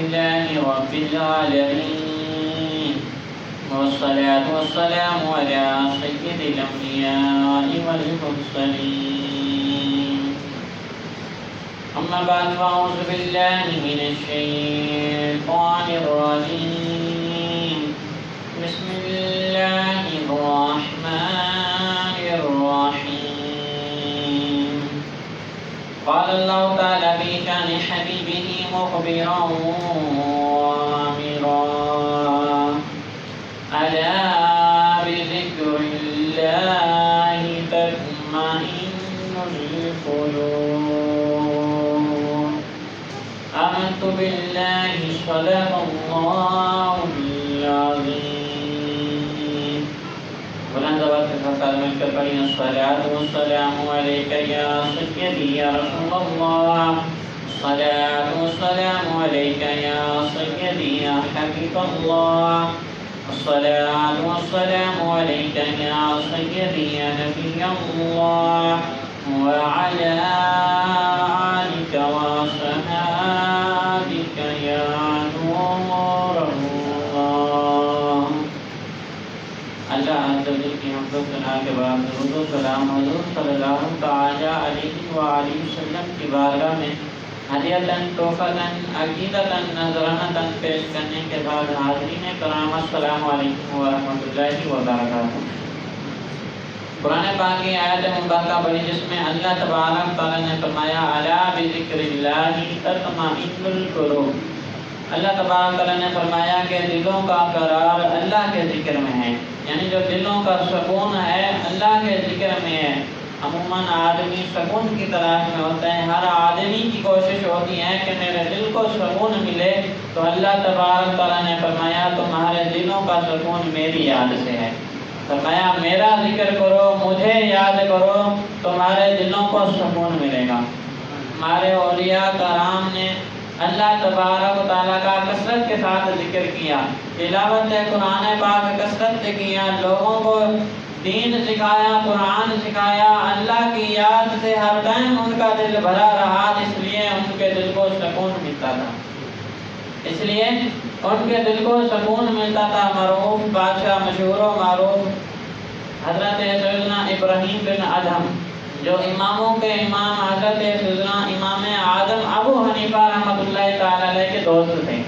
لله رب العالمين، والصلاة والسلام على سيد الأنبياء والمرسلين. أما بعد فأعوذ بالله من الشيطان الرجيم. بسم الله الرحمن الرحيم. قال الله تعالى في شأن حبيبه مخبرا وآمرا: ألا بذكر الله تطمئن القلوب. آمنت بالله صدق الله العظيم. بلند آواز کے ساتھ مل کر پڑھیں: الصلاۃ والسلام علیک یا سیدی یا رسول اللہ، الصلاۃ والسلام علیک یا سیدی یا حبیب اللہ، الصلاۃ والسلام علیک یا سیدی یا نبی اللہ، وعلی آلک وصحابک یا نور اللہ. اللہ عز و جل کی حمد و ثنا کے بعد درود و سلام حضور صلی اللہ تعالی علیہ وآلہ وسلم کی بارگاہ میں ہدیۃً تحفۃً عقیدۃً نذرانۃً پیش کرنے کے بعد حاضرین کرام السلام علیکم ورحمۃ اللہ وبرکاتہ. قرآن پاک کی آیت مبارکہ پڑھی جس میں اللہ تبارک تعالیٰ نے فرمایا: الا بذکر اللہ تطمئن القلوب. اللہ تبارک تعالیٰ نے فرمایا کہ دلوں کا قرار اللہ کے ذکر میں ہے، یعنی جو دلوں کا سکون ہے اللہ کے ذکر میں ہے. عموماً آدمی سکون کی تلاش میں ہوتا ہے، ہر آدمی کی کوشش ہوتی ہے کہ میرے دل کو سکون ملے، تو اللہ تبارک تعالیٰ نے فرمایا تمہارے دلوں کا سکون میری یاد سے ہے. فرمایا میرا ذکر کرو، مجھے یاد کرو، تمہارے دلوں کو سکون ملے گا. ہمارے اولیاء کرام نے اللہ تبارک و تعالیٰ کا کثرت کے ساتھ ذکر کیا، تلاوت قرآن پاک کثرت سے کیا، لوگوں کو دین سکھایا، قرآن سکھایا. اللہ کی یاد سے ہر ٹائم ان کا دل بھرا رہا، اس لیے ان کے دل کو سکون ملتا تھا، اس لیے ان کے دل کو سکون ملتا تھا. مرحوم بادشاہ مشہور و معروف حضرت سیدنا ابراہیم بن ادہم، جو اماموں کے امام حضرت سیدنا امام اعظم ابو حنیفہ رحمۃ اللہ تعالی علیہ کے دوست تھے.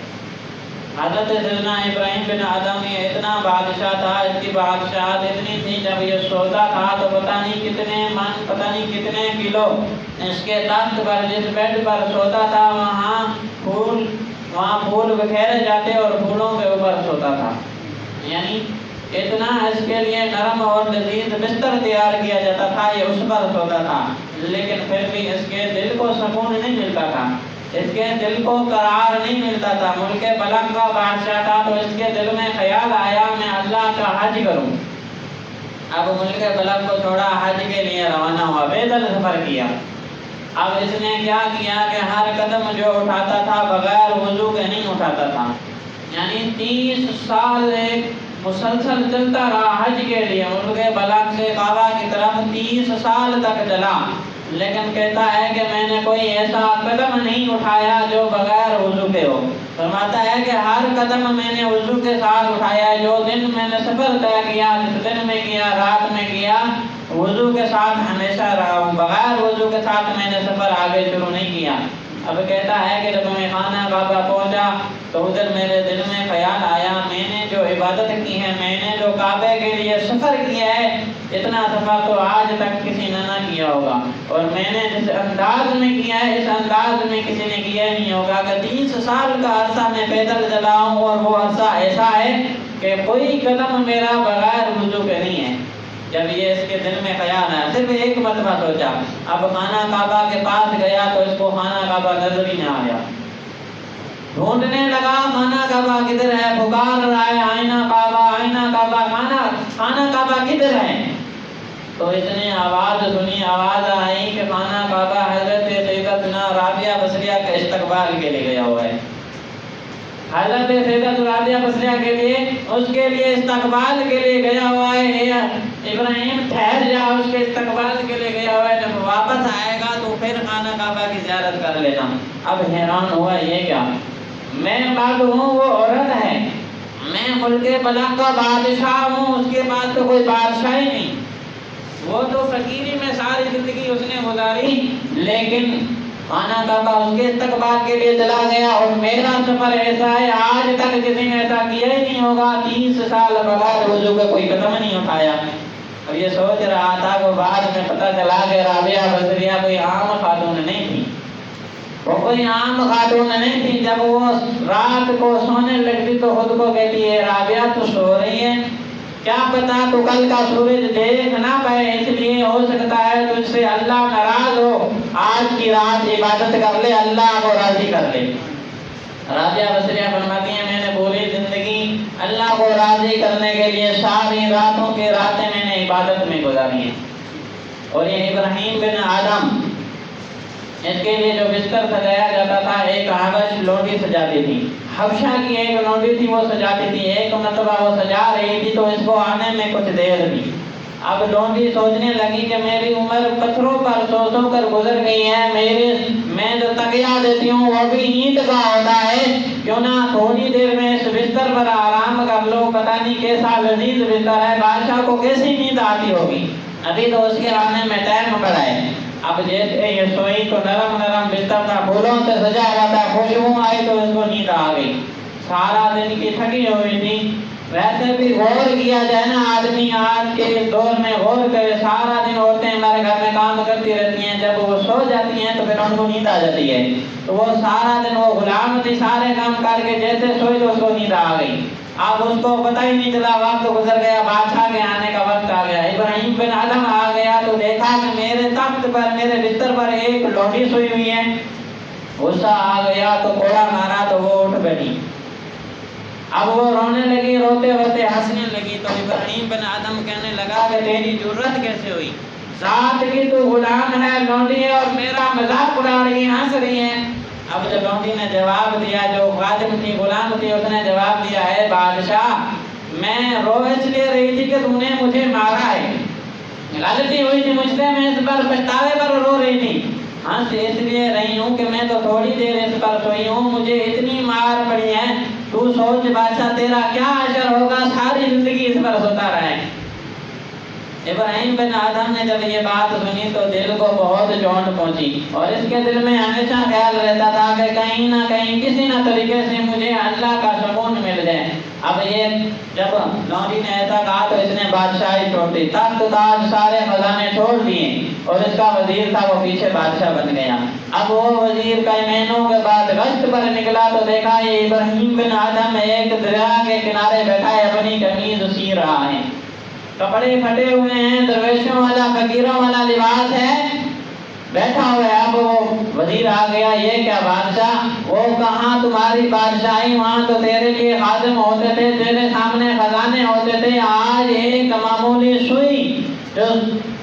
حضرت سیدنا ابراہیم بن ادہم یہ اتنا بادشاہ تھا، اس کی بادشاہت اتنی تھی، جب یہ سوتا تھا تو پتہ نہیں کتنے من، پتہ نہیں کتنے کلو اس کے تخت پر، جس بیڈ پر سوتا تھا وہاں پھول بکھیرے جاتے اور پھولوں کے اوپر سوتا تھا. یعنی اتنا اس کے لیے نرم اور لذیذ بستر تیار کیا جاتا تھا، یہ اس پر سوتا تھا. لیکن پھر بھی اس کے دل کو سکون نہیں ملتا تھا، اس کے دل کو قرار نہیں ملتا تھا. ملک بلخ کا بادشاہ تھا تو اس کے دل میں خیال آیا میں اللہ کا حج کروں. اب ملک بلخ کو چھوڑا، حج کے لیے روانہ ہوا، پیدل سفر کیا. اب اس نے کیا کیا کہ ہر قدم جو اٹھاتا تھا بغیر وضو کے نہیں اٹھاتا تھا. یعنی 30 سال ایک مسلسل چلتا رہا حج کے لیے، ملک بلخ سے کعبہ کی طرف 30 سال تک چلا، لیکن کہتا ہے کہ میں نے کوئی ایسا قدم نہیں اٹھایا جو بغیر وضو کے ہو. فرماتا ہے کہ ہر قدم میں نے وضو کے ساتھ اٹھایا. جو دن میں نے سفر طے کیا، جس دن میں کیا، رات میں کیا، وضو کے ساتھ ہمیشہ رہا ہوں، بغیر وضو کے ساتھ میں نے سفر آگے شروع نہیں کیا. اب کہتا ہے کہ جب میں خانہ کعبہ پہنچا تو ادھر میرے دل میں خیال آیا میں نے جو عبادت کی ہے، میں نے جو کعبے کے لیے سفر کیا ہے، اتنا سفر تو آج تک کسی نے نہ کیا ہوگا، اور میں نے جس انداز میں کیا ہے اس انداز میں کسی نے کیا نہیں ہوگا کہ 30 سال کا عرصہ میں پیدل چلا ہوں، اور وہ عرصہ ایسا ہے کہ کوئی قدم میرا بغیر وضو کے نہیں ہے. جب یہ اس کے دل میں خیال آیا، صرف ایک مرتبہ سوچا. اب خانہ کعبہ کے پاس گیا تو اس کو خانہ کعبہ نظر ہی نہ آیا. ڈھونڈنے لگا خانہ کعبہ کدھر ہے، پکار رہا ہے آئینہ کعبہ، آئینہ کعبہ، خانہ کعبہ کدھر ہے. تو اس نے آواز سنی، آواز آئی کہ خانہ کعبہ حضرت سیدتنا رابعہ بصریہ کے استقبال کے لیے گیا ہوا ہے. حضرت سیدت رابعہ بصریہ کے لیے، اس کے لیے استقبال کے لیے گیا ہوا ہے. ابراہیم ٹھہر جا، اس کے استقبال کے لیے گیا ہوا ہے، جب واپس آئے گا تو پھر خانہ کعبہ کی زیارت کر لینا. اب حیران ہوا یہ کیا، میں مرد ہوں وہ عورت ہے، میں ملک بلق کا بادشاہ ہوں، اس کے بعد تو کوئی بادشاہ ہی نہیں۔ وہ تو فقیری میں ساری زندگی اس نے گزاری، لیکن خانہ کعبہ اس کے استقبال کے لیے چلا گیا۔ اور میرا سفر ایسا ہے آج تک کسی نے ایسا کیا ہی نہیں ہوگا، 30 سال بغیر وضو کے کوئی قدم نہیں اٹھایا۔ اور یہ سوچ رہا تھا کہ بعد میں پتہ چلا کہ رابعہ بصریہ کوئی عام خاتون نہیں تھی، وہ کوئی عام خاتون نہیں تھی۔ جب وہ رات کو سونے لگتی تو خود کو کہتی ہے رابعہ تو سو رہی ہے، کیا پتا تو کل کا سورج دیکھ نہ پائے، اس لیے ہو سکتا ہے تجھ سے اللہ ناراض ہو، آج کی رات عبادت کر لے، اللہ کو راضی کر لے۔ رابعہ بصریہ فرماتی ہیں میں نے پوری زندگی اللہ کو راضی کرنے کے لیے ساری راتوں کی راتیں میں نے عبادت میں گزاری ہیں۔ اور یہ ابراہیم بن آدم، اس کے لیے جو بستر سجایا جاتا تھا ایک حبش لونڈی سجاتی تھی، حبشہ کی ایک لونڈی تھی وہ سجاتی تھی۔ ایک مرتبہ وہ سجا رہی تھی تو اس کو آنے میں کچھ دیر تھی۔ اب لونڈی سوچنے لگی کہ میری عمر پتھروں پر سو سو کر گزر گئی ہے، میں جو تکیہ دیتی ہوں وہ بھی اینٹ کا ہوتا ہے، کیوں نہ تھوڑی دیر میں اس بستر پر آرام کر لو، پتہ نہیں کیسا لذیذ بستر ہے، بادشاہ کو کیسی نیند آتی ہوگی، ابھی تو اس کے آنے میں ٹائم پڑا ہے۔ اب جیسے یہ سوئی تو نرم نرم بستر تھا، پھولوں سے سجا ہوا تھا، خوشبو آئی تو اس کو نیند آ گئی۔ سارا دن کی تھکی ہوئی تھی، ویسے بھی غور کیا جائے نا آدمی آج کے دور میں غور کرے، سارا دن عورتیں ہمارے گھر میں کام کرتی رہتی ہیں، جب وہ سو جاتی ہیں تو پھر ان کو نیند آ جاتی ہے۔ تو وہ سارا دن وہ غلام تھی، سارے کام کر کے جیسے سوئی تو اس کو نیند آ گئی۔ اب اس کو پتہ ہی نہیں چلا، وقت گزر گیا، بادشاہ کے آنے کا وقت آ گیا۔ ابراہیم بن آدم آ گیا تو دیکھا کہ میرے تخت پر، میرے بستر پر ایک لونڈی سوئی ہوئی ہے۔ غصہ آ گیا تو کوڑا مارا تو وہ اٹھ بیٹھی۔ اب وہ رونے لگی، روتے روتے ہنسنے لگی تو ابراہیم بن آدم کہنے لگا کہ تیری جرت کیسے ہوئی، ذات کی تو غلام ہے، لونڈی ہے اور میرا مذاق اڑا رہی ہے، ہنس رہی ہے۔ اب جو لونڈی نے جواب دیا، جو خادم تھی، غلام تھی، اس نے جواب دیا ہے بادشاہ میں رو اس لیے رہی تھی کہ تم نے مجھے مارا ہے، غلطی ہوئی تھی مجھ سے، میں اس پر پچھتاوے پر رو رہی تھی، ہنس اس لیے رہی ہوں کہ میں تو تھوڑی دیر اس پر سوئی ہوں، مجھے اتنی مار پڑی ہے، تو سوچ بادشاہ تیرا کیا اشر ہوگا، ساری زندگی اس پر سوتا رہے۔ ابراہیم بن آدم نے جب یہ بات سنی تو دل کو بہت چوٹ پہنچی، اور اس کے دل میں ہمیشہ خیال رہتا تھا کہ کہیں نہ کہیں کسی نہ طریقے سے مجھے اللہ کا سکون مل جائے۔ اب یہ جب لونڈی نے ایسا کہا تو اس نے بادشاہی چھوڑ دی، تخت تاج سارے خزانے چھوڑ دیے، اور اس کا وزیر تھا وہ پیچھے بادشاہ بن گیا۔ اب وہ وزیر کئی مہینوں کے بعد گشت پر نکلا تو دیکھا یہ ابراہیم بن آدم ایک دریا کے کنارے بیٹھا ہے، اپنی قمیض سی رہا ہے، کپڑے پھٹے ہوئے ہیں، درویشوں والا فقیروں والا لباس ہے، بیٹھا ہوا ہے۔ اب وہ وزیر آ گیا، یہ کیا بادشاہ، وہ کہاں تمہاری بادشاہی، وہاں تو تیرے لیے خادم ہوتے تھے، تیرے سامنے خزانے ہوتے تھے، آج ایک معمولی سوئی جو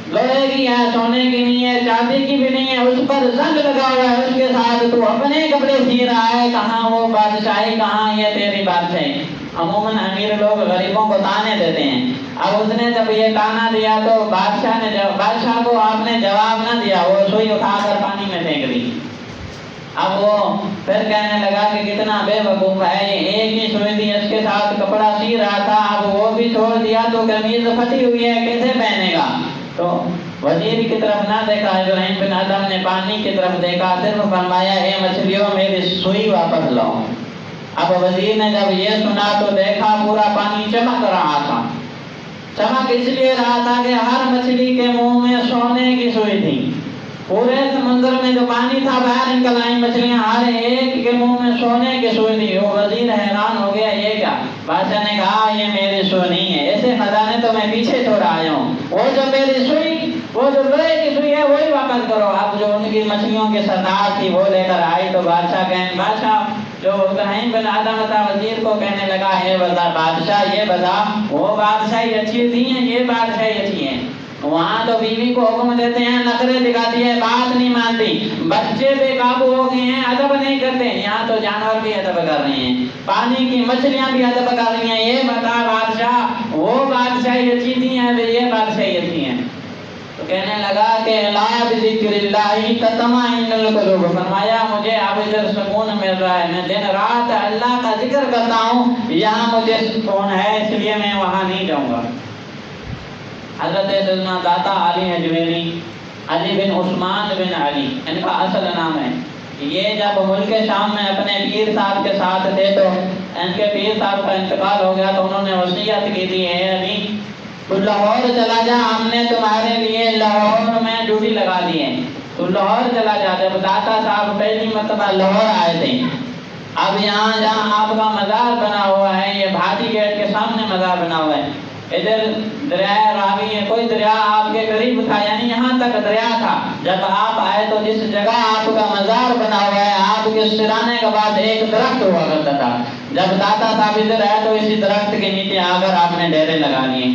لوہے کی ہے، سونے کی نہیں ہے، چاندی کی بھی نہیں ہے، اس پر زنگ لگا ہوا ہے، اس کے ساتھ تو اپنے کپڑے سی رہا ہے، کہاں وہ بادشاہی، کہاں یہ تیری بادشاہی۔ عموماً امیر لوگ غریبوں کو تانے دیتے ہیں، اب اس نے جب یہ تانا دیا تو بادشاہ کو آپ نے جواب نہ دیا، وہ سوئی اٹھا کر پانی میں پھینک دی۔ اب وہ پھر کہنے لگا کہ کتنا بے وقوف ہے، یہ ایک ہی سوئی تھی، اس کے ساتھ کپڑا سی رہا تھا، اب وہ بھی چھوڑ دیا تو قمیض پھٹی ہوئی ہے، کیسے پہنے گا۔ تو وزیر کی طرف نہ دیکھا ابراہیم بن آدم نے، پانی کی طرف دیکھا، صرف فرمایا اے مچھلیوں میری سوئی واپس لاؤ۔ اب وزیر نے جب یہ سنا تو دیکھا پورا پانی چمک رہا تھا، چمک اس لیے رہا تھا کہ ہر مچھلی کے منہ میں سونے کی سوئی تھی، پورے سمندر میں جو پانی تھا باہر نکل آئی مچھلیاں، ہر ایک کے منہ میں سونے کی سوئی تھی۔ وہ وزیر حیران ہو گیا، یہ کیا؟ بادشاہ نے کہا یہ میری سوئی نہیں ہے، ایسے خزانے تو میں پیچھے چھوڑ آیا ہوں، وہ جو میری سوئی، وہ جو لوہے کی سوئی ہے وہی واپس کرو۔ اب جو ان کی مچھلیوں کے سردار تھی وہ لے کر آئی تو بادشاہ جو ابراہیم بن آدم تھا وزیر کو کہنے لگا، ہے بادشاہ یہ بتا، وہ بادشاہی اچھی تھی ہیں، یہ بادشاہی اچھی ہیں؟ وہاں تو بیوی کو حکم دیتے ہیں، نخرے دکھاتی ہے، بات نہیں مانتی، بچے بے قابو ہو گئے ہیں، ادب نہیں کرتے، یہاں تو جانور بھی ادب کر رہے ہیں، پانی کی مچھلیاں بھی ادب کر رہی ہیں، یہ بتا بادشاہ وہ بادشاہی اچھی تھی ہیں، یہ بادشاہی اچھی ہیں؟ تو تو کہنے لگا کہ لا بذکر اللہ تطمئن القلوب، فرمایا مجھے اب ادھر سکون مل رہا ہے، میں دن رات اللہ کا ذکر کرتا ہوں، یہاں مجھے سکون ہے، اس لیے میں وہاں نہیں جاؤں گا۔ حضرت سیدنا داتا علی حجویری، علی بن عثمان بن علی ان کا اصل نام ہے، یہ جب ملک شام میں اپنے پیر صاحب کے ساتھ تھے تو ان کے پیر صاحب کا انتقال ہو گیا، تو انہوں نے وصیت کی تھی، اے علی تو لاہور چلا جا، ہم نے تمہارے لیے لاہور میں ڈیوٹی لگا دی ہے، تو لاہور چلا جا۔ جب داتا صاحب پہلی مرتبہ لاہور آئے تھے، اب یہاں جہاں آپ کا مزار بنا ہوا ہے، یہ بھاٹی گیٹ کے سامنے مزار بنا ہوا ہے، ادھر دریائے راوی ہے، کوئی دریا آپ کے قریب تھا، یعنی یہاں تک دریا تھا۔ جب آپ آئے تو جس جگہ آپ کا مزار بنا ہوا ہے، آپ کے سرانے کے بعد ایک درخت ہوا کرتا تھا، جب داتا صاحب ادھر آئے تو اسی درخت کے نیچے آ کر آپ نے ڈیرے لگا لیے۔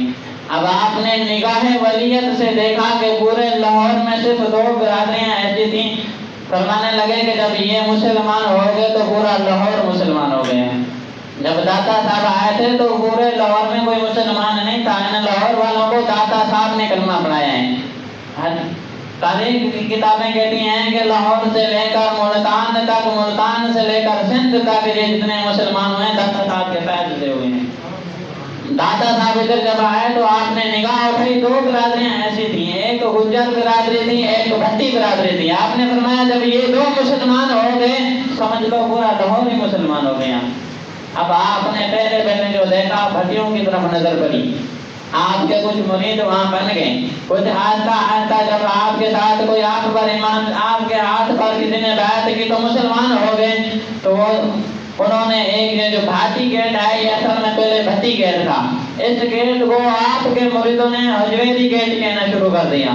اب آپ نے نگاہ ولیت سے دیکھا کہ پورے لاہور میں صرف 2 برادریاں ایسی تھیں، فرمانے لگے کہ جب یہ مسلمان ہو گئے تو پورا لاہور مسلمان ہو گئے ہیں۔ جب داتا صاحب آئے تھے تو پورے لاہور میں کوئی مسلمان نہیں تھا، ان لاہور والوں کو داتا صاحب نے کلمہ پڑھایا ہے۔ تاریخ کی کتابیں کہتی ہیں کہ لاہور سے لے کر ملتان تک، ملتان سے لے کر سندھ تک یہ جتنے مسلمان ہوئے داتا صاحب کے فیض سے ہوئے ہیں۔ داتا صاحب ادھر جب آئے تو آپ نے نگاہ اٹھائی، 2 برادریاں ایسی تھیں، ایک گجر برادری تھی، ایک بھٹی برادری تھی۔ آپ نے فرمایا جب یہ 2 مسلمان ہو گئے سمجھ لو پورا لاہور ہی مسلمان ہو گیا۔ اب آپ نے پہلے جو دیکھا بھٹیوں کی طرف نظر پڑی، آپ کے کچھ مرید وہاں بن گئے، کچھ آہستہ جب آپ کے ساتھ کوئی آپ پر ایمان، آپ کے ہاتھ پر کسی نے بیعت کی تو مسلمان ہو گئے، تو انہوں نے ایک جو بھاٹی گیٹ ہے، یہ اصل میں پہلے بھٹی گیٹ تھا، اس گیٹ کو آپ کے مریدوں نے حجویری گیٹ کہنا شروع کر دیا۔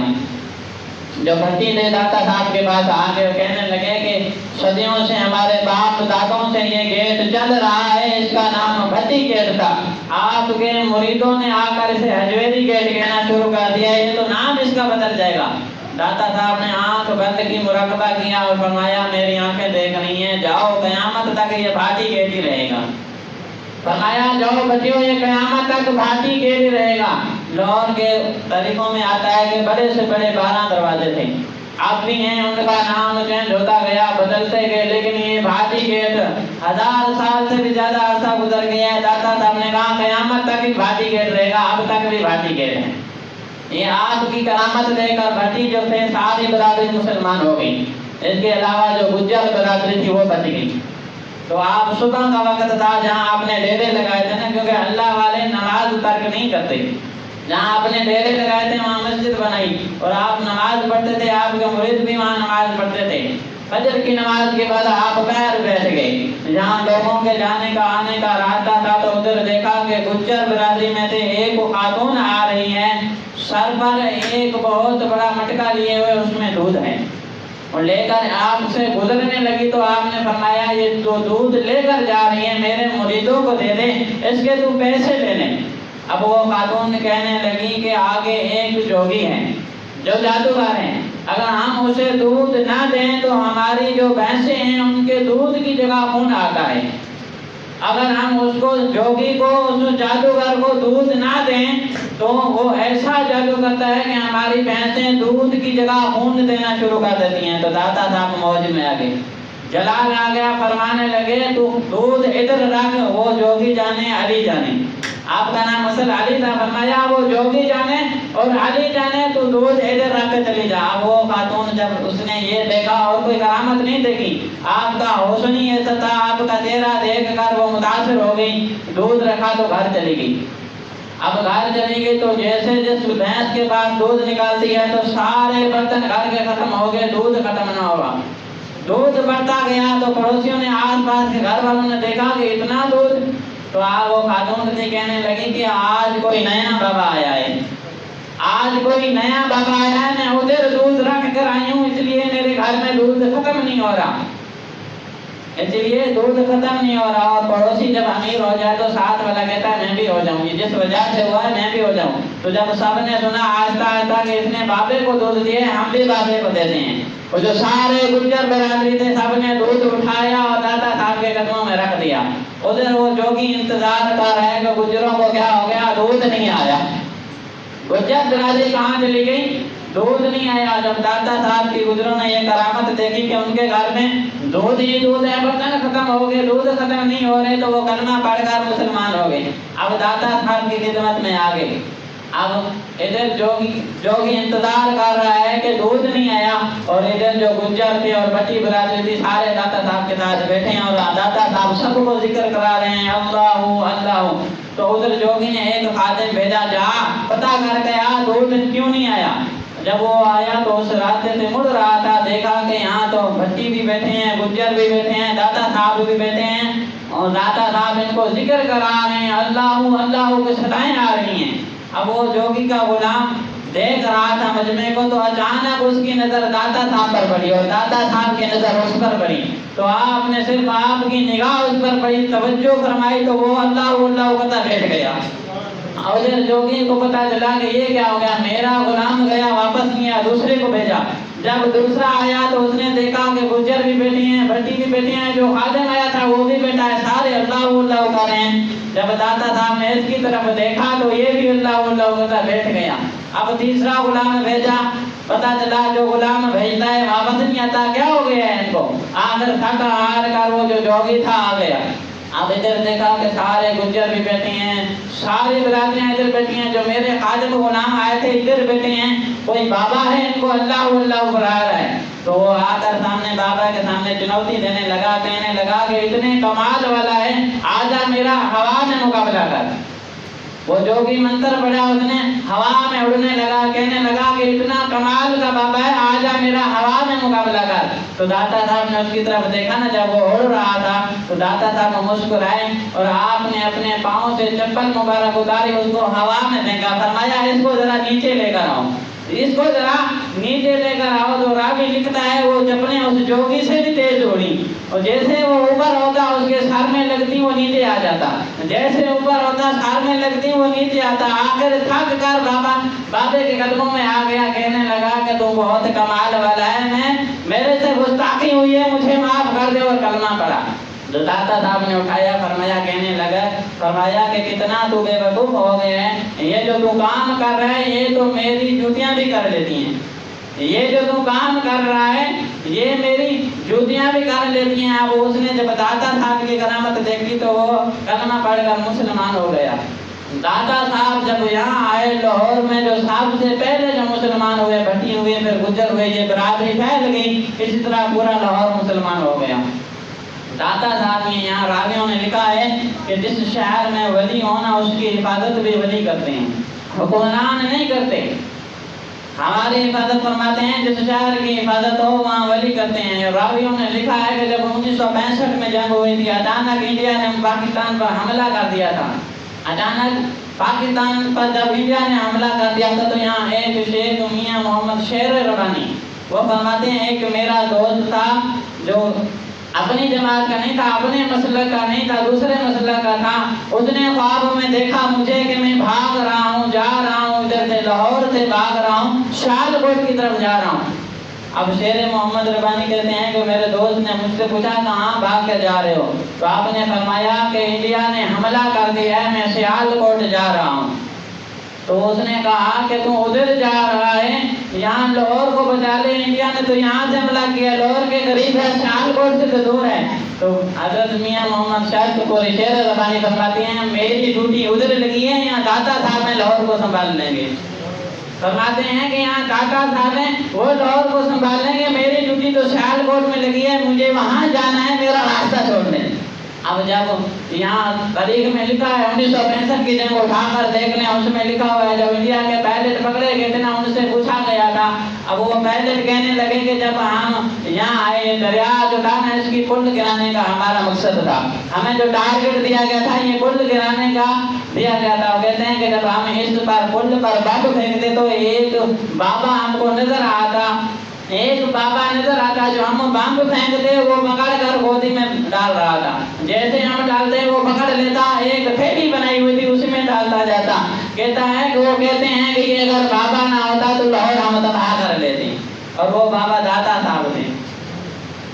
جو بھٹی تھے داتا صاحب کے پاس آگے کہنے لگے کہ صدیوں سے ہمارے باپ دادوں سے یہ گیٹ چل رہا ہے، اس کا نام بھٹی گیٹ تھا، آپ کے مریدوں نے آ کر اسے حجویری گیٹ کہنا شروع کر دیا، یہ تو نام اس کا بدل جائے گا۔ داتا صاحب نے آنکھ بند کی، مراقبہ کیا اور فرمایا میری آنکھیں دیکھ رہی ہیں، جاؤ قیامت تک یہ بھاٹی گیٹ ہی رہے گا۔ فرمایا جاؤ بچیوں یہ قیامت تک بھاٹی گیٹ ہی رہے گا۔ لاہور کے طریقوں میں آتا ہے کہ بڑے سے بڑے 12 دروازے تھے، اب بھی ہیں، ان کا نام چینج ہوتا گیا، بدلتے گئے، لیکن یہ بھاٹی گیٹ 1000 سال سے بھی زیادہ عرصہ گزر گیا ہے۔ داتا صاحب نے کہا قیامت تک ہی بھاٹی گیٹ رہے گا، اب تک بھی بھاٹی گیٹ ہے۔ یہ آپ کی کرامت دے کر بھٹی جو تھے ساری برادری مسلمان ہو گئی، اس کے علاوہ جو گجر برادری تھی وہ بچ گئی۔ تو آپ صبح کا وقت تھا جہاں آپ نے ڈیرے لگائے تھے نا، کیونکہ اللہ والے نماز ترک نہیں کرتے، جہاں آپ نے ڈیرے لگائے تھے وہاں مسجد بنائی اور آپ نماز پڑھتے تھے، آپ کے مرید بھی وہاں نماز پڑھتے تھے۔ فجر کی نماز کے بعد آپ پیر بیٹھ گئے، جہاں لوگوں کے جانے کا آنے کا راستہ تھا تو ادھر دیکھا کہ گجر برادری میں سے ایک خاتون آ رہی ہے، سر پر ایک بہت بڑا مٹکا لیے ہوئے، اس میں دودھ ہے، اور لے کر آپ سے گزرنے لگی تو آپ نے فرمایا یہ جو دودھ لے کر جا رہی ہے میرے مریدوں کو دے دیں، اس کے تو پیسے لے لیں۔ اب وہ خاتون کہنے لگی کہ آگے ایک جوگی ہے جو جادوگر ہیں، اگر ہم اسے دودھ نہ دیں تو ہماری جو بھینسیں ہیں ان کے دودھ کی جگہ خون آتا ہے، اگر ہم اس کو جوگی کو اس جادوگر کو دودھ نہ دیں تو وہ ایسا جادو کرتا ہے کہ ہماری بھینسیں دودھ کی جگہ خون دینا شروع کر دیتی ہیں۔ تو داتا صاحب موج میں آ گئے، جلال آ گیا، فرمانے لگے تو دودھ ادھر رکھ، وہ جوگی جانے علی جانے، آپ کا نام اصل علی تھا، فرمایا وہ جوگی جانے اور علی جانے تو دودھ ادھر رکھ کے چلی جا۔ اب وہ خاتون جب اس نے یہ دیکھا اور کوئی کرامت نہیں دیکھی، آپ کا حسن ہی ایسا تھا، آپ کا چہرہ دیکھ کر وہ متاثر ہو گئی، دودھ رکھا تو گھر چلی گئی۔ اب گھر چلی گئی تو جیسے جس بھینس کے پاس دودھ نکالتی ہے تو سارے برتن گھر کے ختم ہو گئے، دودھ ختم نہ ہوا، دودھ بڑھتا گیا تو پڑوسیوں نے آس پاس کے گھر والوں نے دیکھا کہ اتنا دودھ، تو وہ خاتون سے کہنے لگی کہ آج کوئی نیا بابا آیا ہے، آج کوئی نیا بابا آیا ہے، میں ادھر دودھ رکھ کر آئی ہوں، اس لیے میرے گھر میں دودھ ختم نہیں ہو رہا، اس لیے دودھ ختم نہیں ہو رہا۔ اور پڑوسی جب امیر ہو جائے تو ساتھ والا کہتا ہے میں بھی ہو جاؤں، یہ جس وجہ سے ہوا ہے میں بھی ہو جاؤں۔ تو جب سب نے سنا آہستہ آہستہ کہ اس نے بابے کو دودھ دیے، ہم بھی بابے کو دیتے ہیں، اور جو سارے گجر برادری تھے سب نے دودھ اٹھایا اور داتا صاحب کے قدموں میں رکھ دیا۔ ادھر وہ جوگی انتظار کر رہے کہ گجروں کو کیا ہو گیا، دودھ نہیں آیا۔ گجر برادری کہاں چلی گئی؟ دودھ نہیں آیا. جب داتا صاحب کی بزرگوں نے یہ کرامت دیکھی کہ ان کے گھر میں دودھ ہی دودھ ہے, برتن ختم ہو گئے, دودھ ختم نہیں ہو رہے, تو وہ کلمہ پڑھ کر مسلمان ہو گئے. اب داتا صاحب کی خدمت میں آ گئے. اب ادھر جوگی انتظار کر رہا ہے کہ دودھ نہیں آیا, اور ادھر جو گجر تھے اور بچی برادری تھی سارے داتا صاحب کے ساتھ بیٹھے ہیں, اور داتا صاحب سب کو ذکر کرا رہے ہیں اللہ اللہ. تو ادھر جوگی نے ایک خادم بھیجا, جا پتہ کر کے آ دودھ کیوں نہیں آیا. جب وہ آیا تو اس راستے سے مڑ رہا تھا, دیکھا کہ یہاں تو بچی بھی بیٹھے ہیں, گجر بھی بیٹھے ہیں, داتا صاحب بھی بیٹھے ہیں, اور داتا صاحب ان کو ذکر کرا رہے ہیں اللہ اللہ کی صدائیں آ رہی ہیں. اب وہ جوگی کا غلام دیکھ رہا تھا مجمع کو, تو اچانک اس کی نظر داتا صاحب پر پڑی, اور داتا صاحب کی نظر اس پر پڑی. تو آپ نے صرف آپ کی نگاہ اس پر پڑی, توجہ فرمائی, تو وہ اللہ اللہ کہتا بیٹھ گیا. اور جوگی کو پتا چلا کہ یہ کیا ہو گیا, میرا غلام گیا واپس نہیں آیا, دوسرے کو بھیجا. جب دوسرا آیا تو اس نے دیکھا کہ گجر بھی بیٹھی ہیں, بچی بھی بیٹھی ہیں, جو خادم آیا تھا وہ بھی بیٹھا ہے, سارے اللہ اللہ کر رہے ہیں. جب داتا صاحب نے اس کی طرف دیکھا تو یہ بھی اللہ اللہ کرتا بیٹھ گیا. اب تیسرا غلام بھیجا, پتا چلا جو غلام بھیجتا ہے واپس نہیں آتا, کیا ہو گیا ہے ان کو. آخر تھک ہار کر وہ جو جوگی تھا آ گیا. اب ادھر دیکھا کہ سارے گجر بھی بیٹھے ہیں, ساری برادریاں ادھر بیٹھی ہیں, جو میرے خادم غلام آئے تھے ادھر بیٹھے ہیں, کوئی بابا ہے ان کو اللہ اللہ بلا رہا ہے. تو وہ آ کر سامنے بابا کے سامنے چنوتی دینے لگا, کہنے لگا کہ اتنے کمال والا ہے, آجا میرا ہوا میں مقابلہ کر. وہ جو بھی منتر پڑھا اس نے ہوا میں اڑنے لگا, کہنے لگا کہ اتنا کمال کا بابا ہے, آجا میرا ہوا میں مقابلہ کر. تو داتا صاحب نے اس کی طرف دیکھا نا, جب وہ اڑ رہا تھا تو داتا صاحب مسکرائے, اور آپ نے اپنے پاؤں سے چپل مبارک اتاری, اس کو ہوا میں پھینکا, فرمایا اس کو ذرا نیچے لے کر آؤ, اس کو ذرا نیچے لے کر آؤ. تو راوی لکھتا ہے وہ چپلیں اس جوگی سے بھی تیز اڑی, اور جیسے وہ اوپر ہوتا اس کے سر میں لگتی وہ نیچے آ جاتا, جیسے اوپر ہوتا سر میں لگتی وہ نیچے آتا. آخر تھک کر بابے کے قدموں میں آ گیا, کہنے لگا کہ تو بہت کمال والا ہے, میرے سے گستاخی ہوئی ہے, مجھے معاف کر دے, اور کلمہ پڑھا. تو داتا صاحب نے اٹھایا, فرمایا, کہنے لگا, فرمایا کہ کتنا تو بے وقوف ہو گئے ہیں, یہ جو تو کام کر رہا ہے یہ تو میری جوتیاں بھی کر لیتی ہیں, یہ جو تو کام کر رہا ہے یہ میری جوتیاں بھی کر لیتی ہیں. اب اس نے جب داتا صاحب کی کرامت دیکھی تو وہ کلمہ پڑھ کر مسلمان ہو گیا. داتا صاحب جب یہاں آئے لاہور میں, جو سب سے پہلے جو مسلمان ہوئے, بھٹی ہوئے, پھر گجر ہوئے, یہ برادری پھیل گئی, اسی طرح پورا لاہور مسلمان ہو گیا. داتا صاحب نے یہاں راویوں نے لکھا ہے کہ جس شہر میں ولی ہونا اس کی حفاظت بھی ولی کرتے ہیں, حکمران نہیں کرتے. ہماری حفاظت فرماتے ہیں, جس شہر کی حفاظت ہو وہاں ولی کرتے ہیں. راویوں نے لکھا ہے کہ جب 1965 میں جنگ ہوئی تھی, اچانک انڈیا نے پاکستان پر حملہ کر دیا تھا. اچانک پاکستان پر جب انڈیا نے حملہ کر دیا تھا تو یہاں ایک شیخ میاں محمد شیر ربانی وہ فرماتے ہیں کہ میرا دوست تھا جو اپنی جماعت کا نہیں تھا, اپنے مسلک کا نہیں تھا, دوسرے مسلک کا تھا. اس نے خواب میں دیکھا مجھے کہ میں بھاگ رہا ہوں, جا رہا ہوں, ادھر سے لاہور سے بھاگ رہا ہوں, شال کوٹ کی طرف جا رہا ہوں. اب شیر محمد ربانی کہتے ہیں کہ میرے دوست نے مجھ سے پوچھا کہاں بھاگ کے جا رہے ہو, تو آپ نے فرمایا کہ انڈیا نے حملہ کر دیا ہے, میں سیال کوٹ جا رہا ہوں. تو اس نے کہا کہ تم ادھر جا رہا ہے, یہاں لاہور کو بچا لے, انڈیا نے تو یہاں سے حملہ کیا, لاہور کے قریب ہے, سیال کوٹ سے تو دور ہے. تو حضرت میاں محمد شاہد پوری شیر ربانی فرماتے ہیں میری ڈیوٹی ادھر لگی ہے, یہاں داتا صاحب میں لاہور کو سنبھال لیں گے. فرماتے ہیں کہ یہاں داتا صاحب ہیں وہ لاہور کو سنبھال لیں گے, میری ڈیوٹی تو سیال کوٹ میں لگی ہے, مجھے وہاں جانا ہے, میرا راستہ چھوڑ دیں. اب جب یہاں تاریخ میں لکھا ہے 1965 کی جنگ اٹھا کر دیکھ لیں, اس میں لکھا ہوا ہے جب انڈیا کے پائلٹ پکڑے گئے تھے نا, ان سے پوچھا گیا تھا. اب وہ پائلٹ کہنے لگے کہ جب ہم یہاں آئے, دریا جو تھا نا اس کی پل گرانے کا ہمارا مقصد تھا, ہمیں جو ٹارگیٹ دیا گیا تھا یہ پل گرانے کا دیا گیا تھا. وہ کہتے ہیں کہ جب ہم اس پر پل پر بم پھینکتے تو ایک بابا ہم کو نظر آتا, ایک بابا نظر آتا جو ہم بم پھینکتے وہ پکڑ کر گودی میں ڈال رہا تھا, جیسے ہم ڈالتے وہ پکڑ لیتا, ایک تھیلی بنائی ہوئی تھی اسی میں ڈالتا جاتا. کہتا ہے کہ وہ کہتے ہیں کہ یہ اگر بابا نہ ہوتا تو لاہور ہم تباہ کر لیتے, اور وہ بابا داتا صاحب تھے.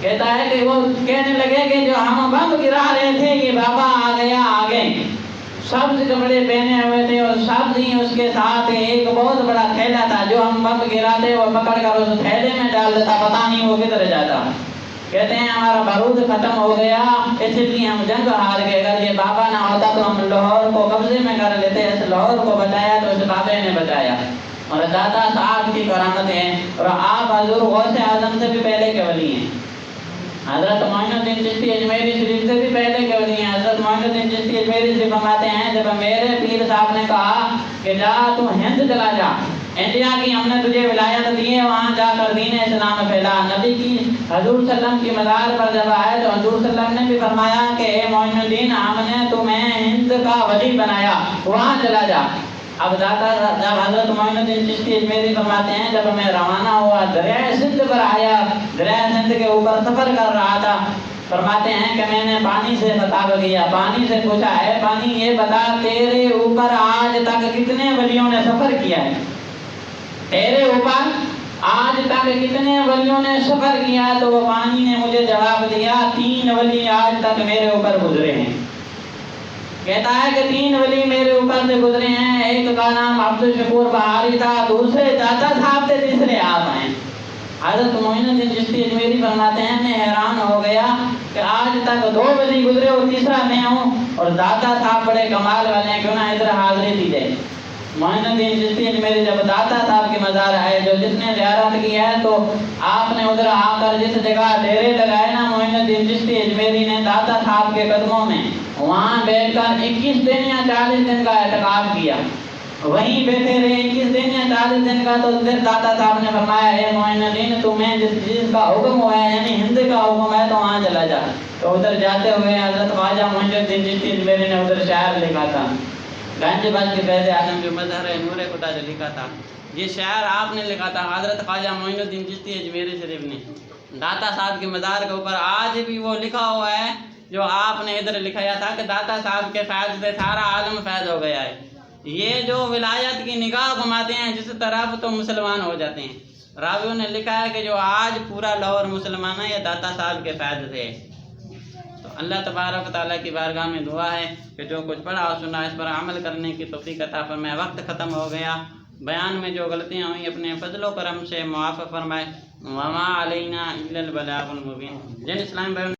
کہتا ہے کہ وہ کہنے لگے کہ جو ہم بم گرا رہے تھے یہ بابا آ گیا آگے, سبز کپڑے پہنے ہوئے تھے اور سبز ہی اس کے ساتھ ایک بہت بڑا تھیلا تھا، جو ہم بم گراتے وہ پکڑ کر اس تھیلے میں ڈال دیتا، پتہ نہیں وہ کدھر جاتا۔ کہتے ہیں ہمارا بارود ختم ہو گیا، اس لیے ہم جنگ ہار گئے، اگر یہ بابا نہ ہوتا تو ہم لاہور کو قبضے میں کر لیتے۔ اس لاہور کو بچایا تو اس بابے نے بچایا۔ اور دادا صاحب کی کرامت ہے، اور آپ حضور غوث اعظم سے بھی پہلے کے ولی ہیں، حضرت معین الدین چشتی اجمیری شریف سے بھی پہلے کے ولی ہیں۔ حضرت معین الدین چشتی اجمیری شریف فرماتے ہیں جب میرے پیر صاحب نے کہا کہ جا تو ہند چلا جا، انڈیا کی ہم نے تجھے ولایت دی ہے، وہاں جا کر دین اسلام پھیلا۔ نبی کی حضور صلی اللہ علیہ وسلم کی مزار پر جب آئے تو حضور صلی اللہ علیہ وسلم نے بھی فرمایا کہ اے معین الدین، ہم نے تمہیں ہند کا ولی بنایا، وہاں چلا جا۔ اب جب حضرت معین الدین چشتی اجمیری فرماتے ہیں جب میں روانہ ہوا، دریائے سندھ پر آیا، دریائے سندھ کے اوپر سفر کر رہا تھا، فرماتے ہیں کہ میں نے پانی سے خطاب کیا، پانی سے پوچھا ہے پانی یہ بتا تیرے اوپر آج تک کتنے ولیوں نے سفر کیا ہے، تیرے اوپر آج تک کتنے ولیوں نے سفر کیا؟ تو وہ پانی نے مجھے جواب دیا 3 ولی آج تک میرے اوپر گزرے ہیں۔ کہتا ہے کہ 3 ولی میرے اوپر سے گزرے ہیں، ایک کا نام عبد الشکور بہاری تھا، دوسرے دادا صاحب تھے، تیسرے آپ ہیں۔ حضرت معین الدین چشتی اجمیری فرماتے ہیں میں حیران ہو گیا کہ آج تک 2 ولی گزرے اور تیسرا میں ہوں، اور دادا صاحب بڑے کمال والے ہیں، کیوں نہ ادھر حاضری دی جائے۔ معین الدین چشتی اجمیری جب دادا صاحب کی مزار آئے، جو جس نے زیارت کی ہے تو آپ نے ادھر آ کر جس جگہ ڈیرے لگائے نا معین الدین چشتی اجمیری نے دادا صاحب کے قدموں میں، وہاں بیٹھ کر 21 دن یا 40 دن کا اعتکاف کیا، وہیں بیٹھے رہے 21 دن یا 40 دن کا۔ تو پھر دادا صاحب نے فرمایا اے معین الدین تمہیں جس چیز کا حکم ہوا ہے یعنی ہند کا حکم ہے تو وہاں چلا جا۔ تو ادھر جاتے ہوئے حضرت خواجہ معین الدین چشتی اجمیری نے ادھر شعر لکھا تھا، گنج بخش کے فیض اعظم جو مظہر ہے نور خدا جو لکھا تھا، یہ شعر آپ نے لکھا تھا حضرت خواجہ معین الدین چشتی اجمیری شریف نے داتا صاحب کے مزار کے اوپر۔ آج بھی وہ لکھا ہوا ہے جو آپ نے ادھر لکھایا تھا کہ داتا صاحب کے فیض سے سارا عالم فیض ہو گیا ہے۔ یہ جو ولایت کی نگاہ گھماتے ہیں جس طرف تو مسلمان ہو جاتے ہیں۔ راویوں نے لکھا ہے کہ جو آج پورا لاہور مسلمان ہے یہ داتا صاحب کے فیض سے۔ تو اللہ تبارک و تعالیٰ کی بارگاہ میں دعا ہے کہ جو کچھ پڑھا اور سنا اس پر عمل کرنے کی توفیق عطا فرمائے۔ وقت ختم ہو گیا، بیان میں جو غلطیاں ہوئیں اپنے فضل و کرم سے معاف فرمائے۔ وما علینا الا البلاغ المبین۔ جن اسلام بھائیوں